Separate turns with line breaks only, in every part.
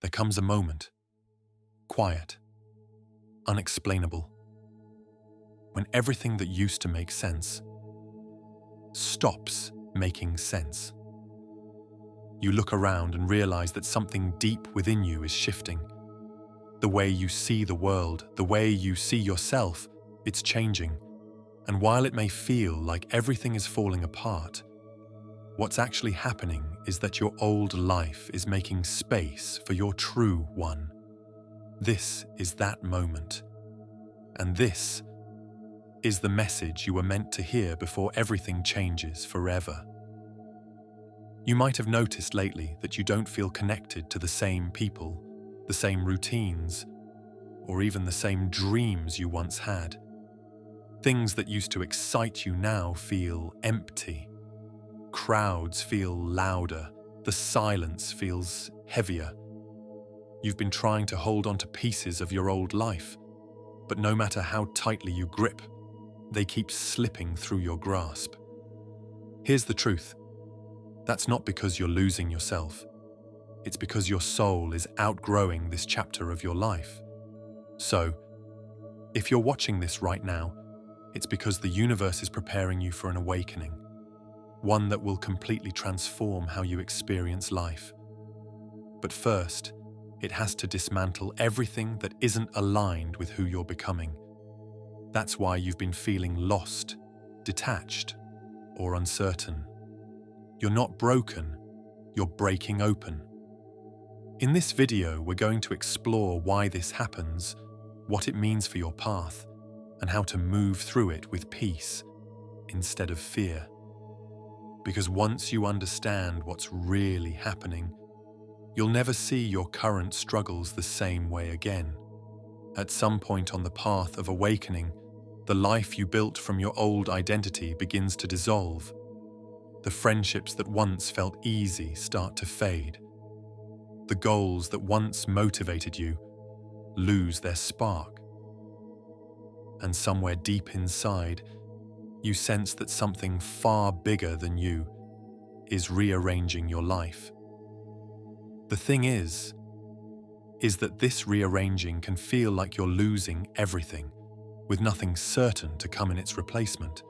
there comes a moment, quiet, unexplainable, when everything that used to make sense stops making sense. You look around and realize that something deep within you is shifting. The way you see the world, the way you see yourself, it's changing. And while it may feel like everything is falling apart, what's actually happening is that your old life is making space for your true one. This is that moment. And this is the message you were meant to hear before everything changes forever. You might have noticed lately that you don't feel connected to the same people, the same routines, or even the same dreams you once had. Things that used to excite you now feel empty. Crowds feel louder. The silence feels heavier. You've been trying to hold on to pieces of your old life, but no matter how tightly you grip, they keep slipping through your grasp. Here's the truth. That's not because you're losing yourself. It's because your soul is outgrowing this chapter of your life. So, if you're watching this right now, it's because the universe is preparing you for an awakening, one that will completely transform how you experience life. But first, it has to dismantle everything that isn't aligned with who you're becoming. That's why you've been feeling lost, detached, or uncertain. You're not broken, you're breaking open. In this video, we're going to explore why this happens, what it means for your path, and how to move through it with peace instead of fear. Because once you understand what's really happening, you'll never see your current struggles the same way again. At some point on the path of awakening, the life you built from your old identity begins to dissolve. The friendships that once felt easy start to fade. The goals that once motivated you lose their spark. And somewhere deep inside, you sense that something far bigger than you is rearranging your life. The thing is that this rearranging can feel like you're losing everything, with nothing certain to come in its replacement.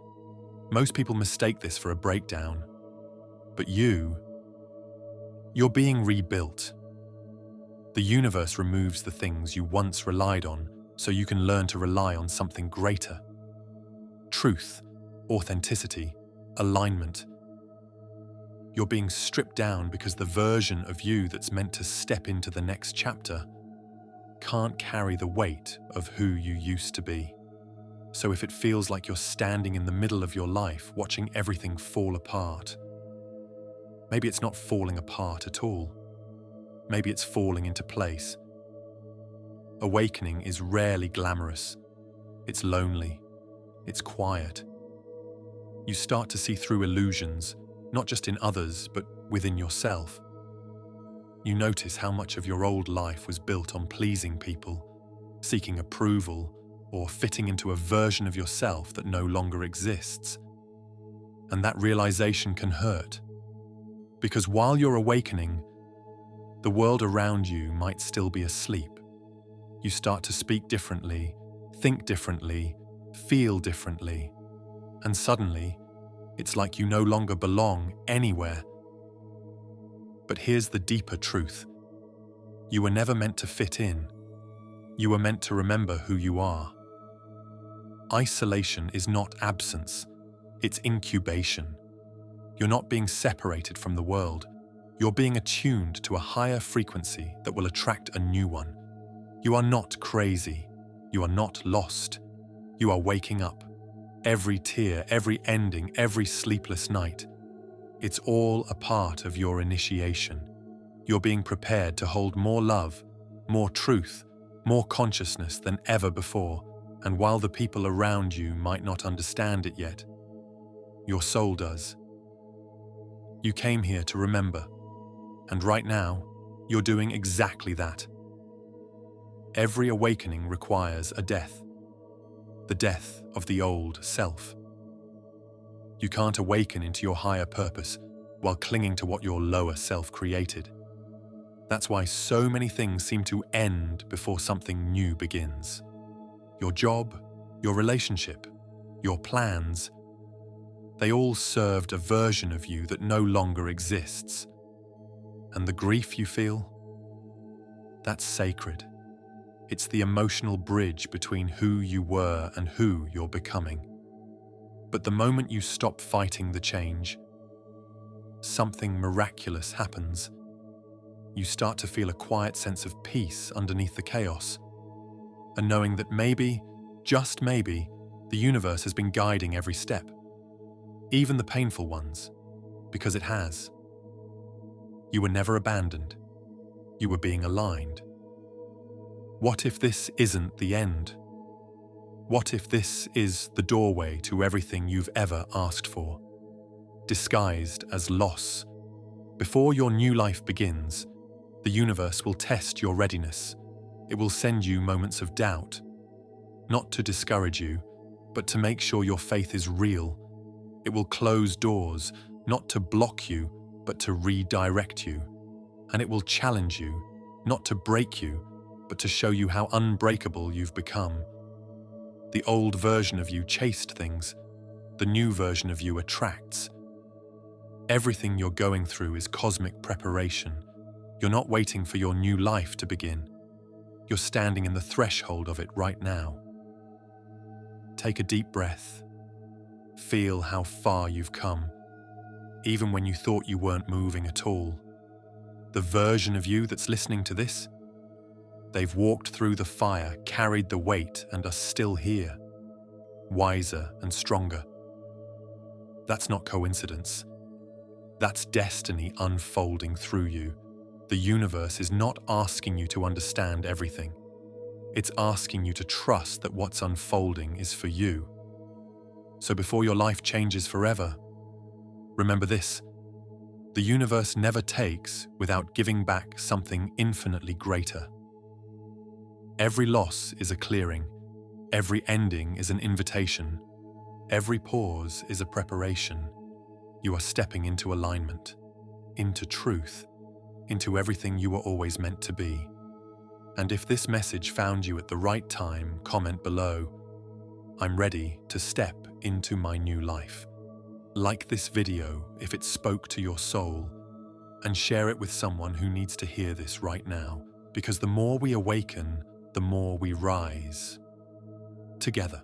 Most people mistake this for a breakdown, but you're being rebuilt. The universe removes the things you once relied on so you can learn to rely on something greater. Truth, authenticity, alignment. You're being stripped down because the version of you that's meant to step into the next chapter can't carry the weight of who you used to be. So if it feels like you're standing in the middle of your life watching everything fall apart, maybe it's not falling apart at all. Maybe it's falling into place. Awakening is rarely glamorous. It's lonely. It's quiet. You start to see through illusions, not just in others, but within yourself. You notice how much of your old life was built on pleasing people, seeking approval, or fitting into a version of yourself that no longer exists. And that realization can hurt. Because while you're awakening, the world around you might still be asleep. You start to speak differently, think differently, feel differently. And suddenly, it's like you no longer belong anywhere. But here's the deeper truth. You were never meant to fit in. You were meant to remember who you are. Isolation is not absence, it's incubation. You're not being separated from the world. You're being attuned to a higher frequency that will attract a new one. You are not crazy. You are not lost. You are waking up. Every tear, every ending, every sleepless night. It's all a part of your initiation. You're being prepared to hold more love, more truth, more consciousness than ever before. And while the people around you might not understand it yet, your soul does. You came here to remember, and right now, you're doing exactly that. Every awakening requires a death, the death of the old self. You can't awaken into your higher purpose while clinging to what your lower self created. That's why so many things seem to end before something new begins. Your job, your relationship, your plans, they all served a version of you that no longer exists. And the grief you feel? That's sacred. It's the emotional bridge between who you were and who you're becoming. But the moment you stop fighting the change, something miraculous happens. You start to feel a quiet sense of peace underneath the chaos, and knowing that maybe, just maybe, the universe has been guiding every step, even the painful ones, because it has. You were never abandoned. You were being aligned. What if this isn't the end? What if this is the doorway to everything you've ever asked for, disguised as loss? Before your new life begins, the universe will test your readiness. It will send you moments of doubt, not to discourage you, but to make sure your faith is real. It will close doors, not to block you, but to redirect you. And it will challenge you, not to break you, but to show you how unbreakable you've become. The old version of you chased things. The new version of you attracts. Everything you're going through is cosmic preparation. You're not waiting for your new life to begin. You're standing in the threshold of it right now. Take a deep breath. Feel how far you've come, even when you thought you weren't moving at all. The version of you that's listening to this, they've walked through the fire, carried the weight, and are still here, wiser and stronger. That's not coincidence. That's destiny unfolding through you. The universe is not asking you to understand everything. It's asking you to trust that what's unfolding is for you. So before your life changes forever, remember this: the universe never takes without giving back something infinitely greater. Every loss is a clearing. Every ending is an invitation. Every pause is a preparation. You are stepping into alignment, into truth, into everything you were always meant to be. And if this message found you at the right time, comment below, "I'm ready to step into my new life." Like this video if it spoke to your soul, and share it with someone who needs to hear this right now, because the more we awaken, the more we rise together.